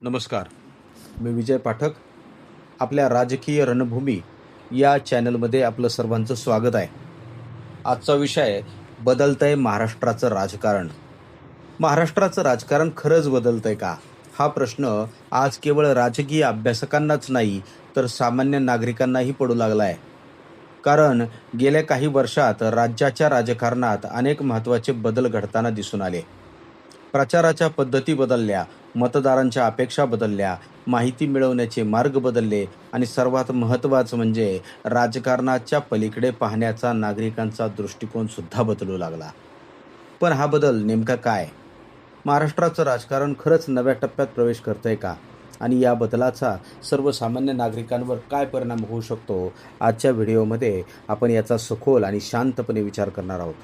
नमस्कार. मी विजय पाठक. आपल्या राजकीय रणभूमी या चॅनलमध्ये आपलं सर्वांचं स्वागत आहे. आजचा विषय बदलतंय महाराष्ट्राचं राजकारण. महाराष्ट्राचं राजकारण खरंच बदलतंय का? हा प्रश्न आज केवळ राजकीय अभ्यासकांनाच नाही, तर सामान्य नागरिकांनाही पडू लागला आहे. कारण गेल्या काही वर्षात राज्याच्या राजकारणात अनेक महत्त्वाचे बदल घडताना दिसून आले. प्रचाराच्या पद्धती बदलल्या, मतदारांच्या अपेक्षा बदलल्या, माहिती मिळवण्याचे मार्ग बदलले आणि सर्वात महत्त्वाचं म्हणजे राजकारणाच्या पलीकडे पाहण्याचा नागरिकांचा दृष्टिकोन सुद्धा बदलू लागला. पण हा बदल नेमका काय? महाराष्ट्राचं राजकारण खरंच नव्या टप्प्यात प्रवेश करतंय का? आणि या बदलाचा सर्वसामान्य नागरिकांवर काय परिणाम होऊ शकतो? आजच्या व्हिडिओमध्ये आपण याचा सखोल आणि शांतपणे विचार करणार आहोत.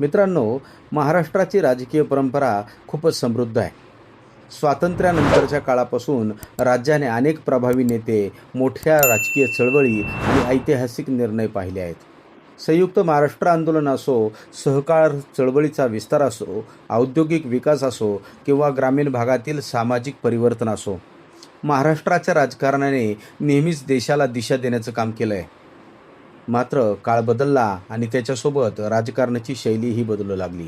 मित्रांनो, महाराष्ट्राची राजकीय परंपरा खूपच समृद्ध आहे. स्वातंत्र्यानंतरच्या काळापासून राज्याने अनेक प्रभावी नेते, मोठ्या राजकीय चळवळी आणि ऐतिहासिक निर्णय पाहिले आहेत. संयुक्त महाराष्ट्र आंदोलन असो, सहकार चळवळीचा विस्तार असो, औद्योगिक विकास असो किंवा ग्रामीण भागातील सामाजिक परिवर्तन असो, महाराष्ट्राच्या राजकारणाने नेहमीच देशाला दिशा देण्याचं काम केलं आहे. मात्र काळ बदलला आणि त्याच्यासोबत राजकारणाची शैलीही बदलू लागली.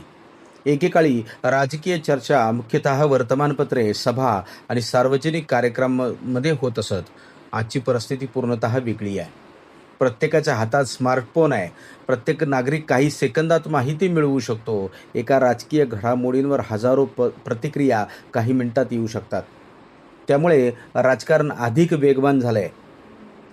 एकेकाळी राजकीय चर्चा मुख्यतः वर्तमानपत्रे, सभा आणि सार्वजनिक कार्यक्रमांमध्ये होत असत. आजची परिस्थिती पूर्णतः वेगळी आहे. प्रत्येकाच्या हातात स्मार्टफोन आहे. प्रत्येक नागरिक काही सेकंदात माहिती मिळवू शकतो. एका राजकीय घडामोडींवर हजारो प्रतिक्रिया काही मिनिटात येऊ शकतात. त्यामुळे राजकारण अधिक वेगवान झालंय.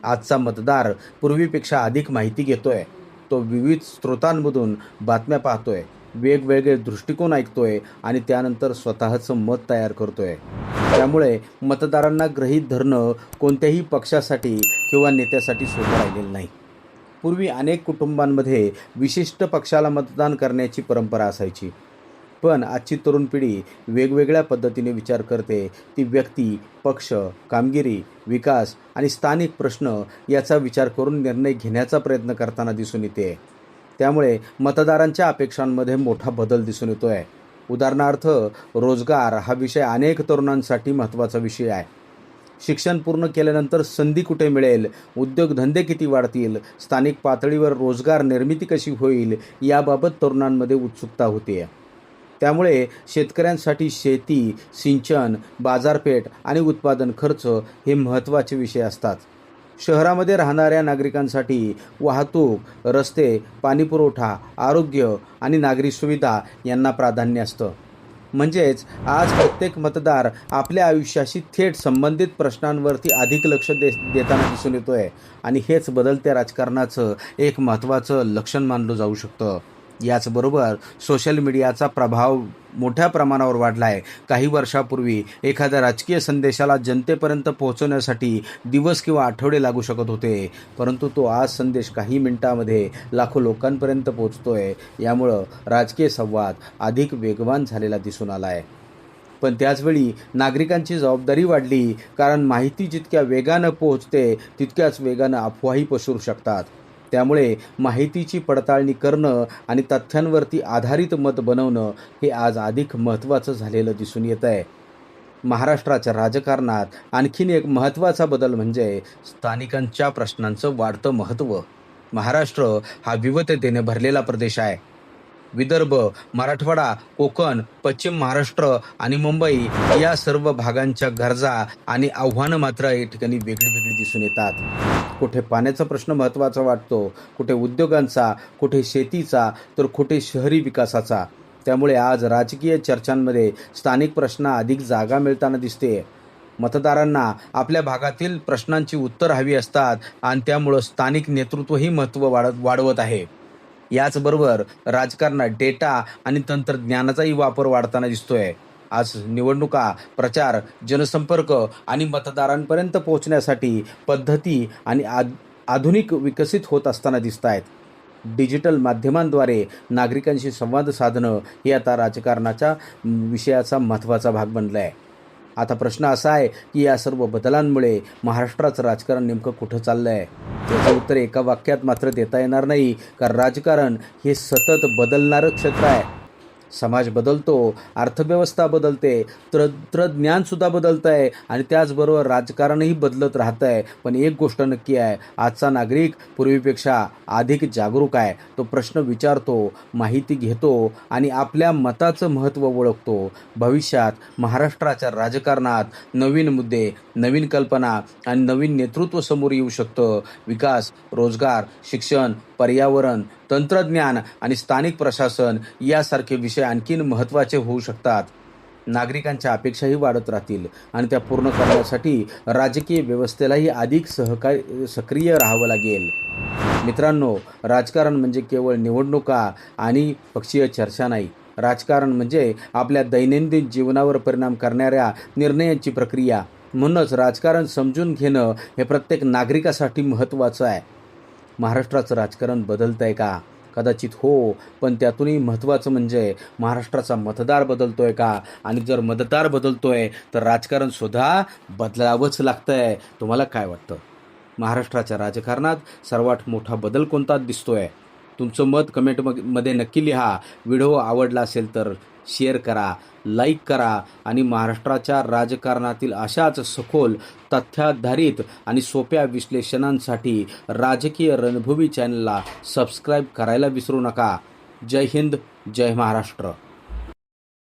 आजचा मतदार पूर्वीपेक्षा अधिक माहिती घेतोय. तो विविध स्रोतांमधून बातम्या पाहतोय, वेगवेगळे दृष्टिकोन ऐकतोय आणि त्यानंतर स्वतःचं मत तयार करतोय. त्यामुळे मतदारांना गृहीत धरणं कोणत्याही पक्षासाठी किंवा नेत्यासाठी सोपं राहिलेलं नाही. पूर्वी अनेक कुटुंबांमध्ये विशिष्ट पक्षाला मतदान करण्याची परंपरा असायची. पण आजची तरुण पिढी वेगवेगळ्या पद्धतीने विचार करते. ती व्यक्ती, पक्ष, कामगिरी, विकास आणि स्थानिक प्रश्न याचा विचार करून निर्णय घेण्याचा प्रयत्न करताना दिसून येते. त्यामुळे मतदारांच्या अपेक्षांमध्ये मोठा बदल दिसून येतो आहे. उदाहरणार्थ, रोजगार हा विषय अनेक तरुणांसाठी महत्त्वाचा विषय आहे. शिक्षण पूर्ण केल्यानंतर संधी कुठे मिळेल, उद्योगधंदे किती वाढतील, स्थानिक पातळीवर रोजगार निर्मिती कशी होईल याबाबत तरुणांमध्ये उत्सुकता होते. त्यामुळे शेतकऱ्यांसाठी शेती, सिंचन, बाजारपेठ आणि उत्पादन खर्च हे महत्त्वाचे विषय असतात. शहरामध्ये राहणाऱ्या नागरिकांसाठी वाहतूक, रस्ते, पाणीपुरवठा, आरोग्य आणि नागरी सुविधा यांना प्राधान्य असतं. म्हणजेच आज प्रत्येक मतदार आपल्या आयुष्याशी थेट संबंधित प्रश्नांवरती अधिक लक्ष देताना दिसून येतोय आणि हेच बदलत्या राजकारणाचं एक महत्त्वाचं लक्षण मानलं जाऊ शकतं. याचबरोबर सोशल मीडियाचा प्रभाव मोठ्या प्रमाणावर वाढला आहे. काही वर्षापूर्वी एखाद्या राजकीय संदेशाला जनतेपर्यंत पोहोचवण्यासाठी दिवस किंवा आठवडे लागू शकत होते, परंतु तो आज संदेश काही मिनिटांमध्ये लाखो लोकांपर्यंत पोहोचतोय. यामुळं राजकीय संवाद अधिक वेगवान झालेला दिसून आला आहे. पण त्याचवेळी नागरिकांची जबाबदारी वाढली, कारण माहिती जितक्या वेगानं पोहोचते तितक्याच वेगानं अफवाही पसरू शकतात. त्यामुळे माहितीची पडताळणी करणं आणि तथ्यांवरती आधारित मत बनवणं हे आज अधिक महत्त्वाचं झालेलं दिसून येत आहे. महाराष्ट्राच्या राजकारणात आणखीन एक महत्त्वाचा बदल म्हणजे स्थानिकांच्या प्रश्नांचं वाढतं महत्त्व. महाराष्ट्र हा विविधतेने भरलेला प्रदेश आहे. विदर्भ, मराठवाडा, कोकण, पश्चिम महाराष्ट्र आणि मुंबई या सर्व भागांच्या गरजा आणि आव्हानं मात्र या ठिकाणी वेगळी दिसून येतात. कुठे पाण्याचा प्रश्न महत्त्वाचा वाटतो, कुठे उद्योगांचा, कुठे शेतीचा, तर कुठे शहरी विकासाचा. त्यामुळे आज राजकीय चर्चांमध्ये स्थानिक प्रश्न अधिक जागा मिळताना दिसते. मतदारांना आपल्या भागातील प्रश्नांची उत्तर हवी असतात आणि त्यामुळं स्थानिक नेतृत्वही महत्त्व वाढवत आहे. याचबरोबर राजकारणात डेटा आणि तंत्रज्ञानाचाही वापर वाढताना दिसतोय. आज निवडणुका, प्रचार, जनसंपर्क आणि मतदारांपर्यंत पोहोचण्यासाठी पद्धती आणि आधुनिक विकसित होत असताना दिसत आहेत. डिजिटल माध्यमांद्वारे नागरिकांशी संवाद साधणं हे आता राजकारणाच्या विषयाचा महत्त्वाचा भाग बनला आहे. आता प्रश्न असा आहे की या सर्व बदलांमुळे महाराष्ट्राचं राजकारण नेमकं कुठं चाललं आहे? त्याचं उत्तर एका वाक्यात मात्र देता येणार नाही, कारण राजकारण हे सतत बदलणारं क्षेत्र आहे. समाज बदलतो, अर्थव्यवस्था बदलते, तंत्रज्ञानसुद्धा बदलतं आहे आणि त्याचबरोबर राजकारणही बदलत राहतं आहे. पण एक गोष्ट नक्की आहे, आजचा नागरिक पूर्वीपेक्षा अधिक जागरूक आहे. तो प्रश्न विचारतो, माहिती घेतो आणि आपल्या मताचं महत्त्व ओळखतो. भविष्यात महाराष्ट्राच्या राजकारणात नवीन मुद्दे, नवीन कल्पना आणि नवीन नेतृत्व समोर येऊ शकतं. विकास, रोजगार, शिक्षण, पर्यावरण, तंत्रज्ञान आणि स्थानिक प्रशासन यासारखे विषय आणखीन महत्त्वाचे होऊ शकतात. नागरिकांच्या अपेक्षाही वाढत राहतील आणि त्या पूर्ण करण्यासाठी राजकीय व्यवस्थेलाही अधिक सक्रिय राहावं लागेल. मित्रांनो, राजकारण म्हणजे केवळ निवडणुका आणि पक्षीय चर्चा नाही. राजकारण म्हणजे आपल्या दैनंदिन जीवनावर परिणाम करणाऱ्या निर्णयांची प्रक्रिया. म्हणूनच राजकारण समजून घेणं हे प्रत्येक नागरिकासाठी महत्त्वाचं आहे. महाराष्ट्राचं राजकारण बदलतं आहे का? कदाचित हो, पण त्यातूनही महत्त्वाचं म्हणजे महाराष्ट्राचा मतदार बदलतोय का? आणि जर मतदार बदलतोय तर राजकारणसुद्धा बदलावंच लागतं आहे. तुम्हाला काय वाटतं? महाराष्ट्राच्या राजकारणात सर्वात मोठा बदल कोणता दिसतोय? तुमचं मत कमेंटमध्ये नक्की लिहा. व्हिडिओ आवडला असेल तर शेअर करा, लाईक करा आणि महाराष्ट्राच्या राजकारणातील अशाच सखोल, तथ्याधारित आणि सोप्या विश्लेषणांसाठी राजकीय रणभूमी चॅनलला सबस्क्राईब करायला विसरू नका. जय हिंद, जय महाराष्ट्र.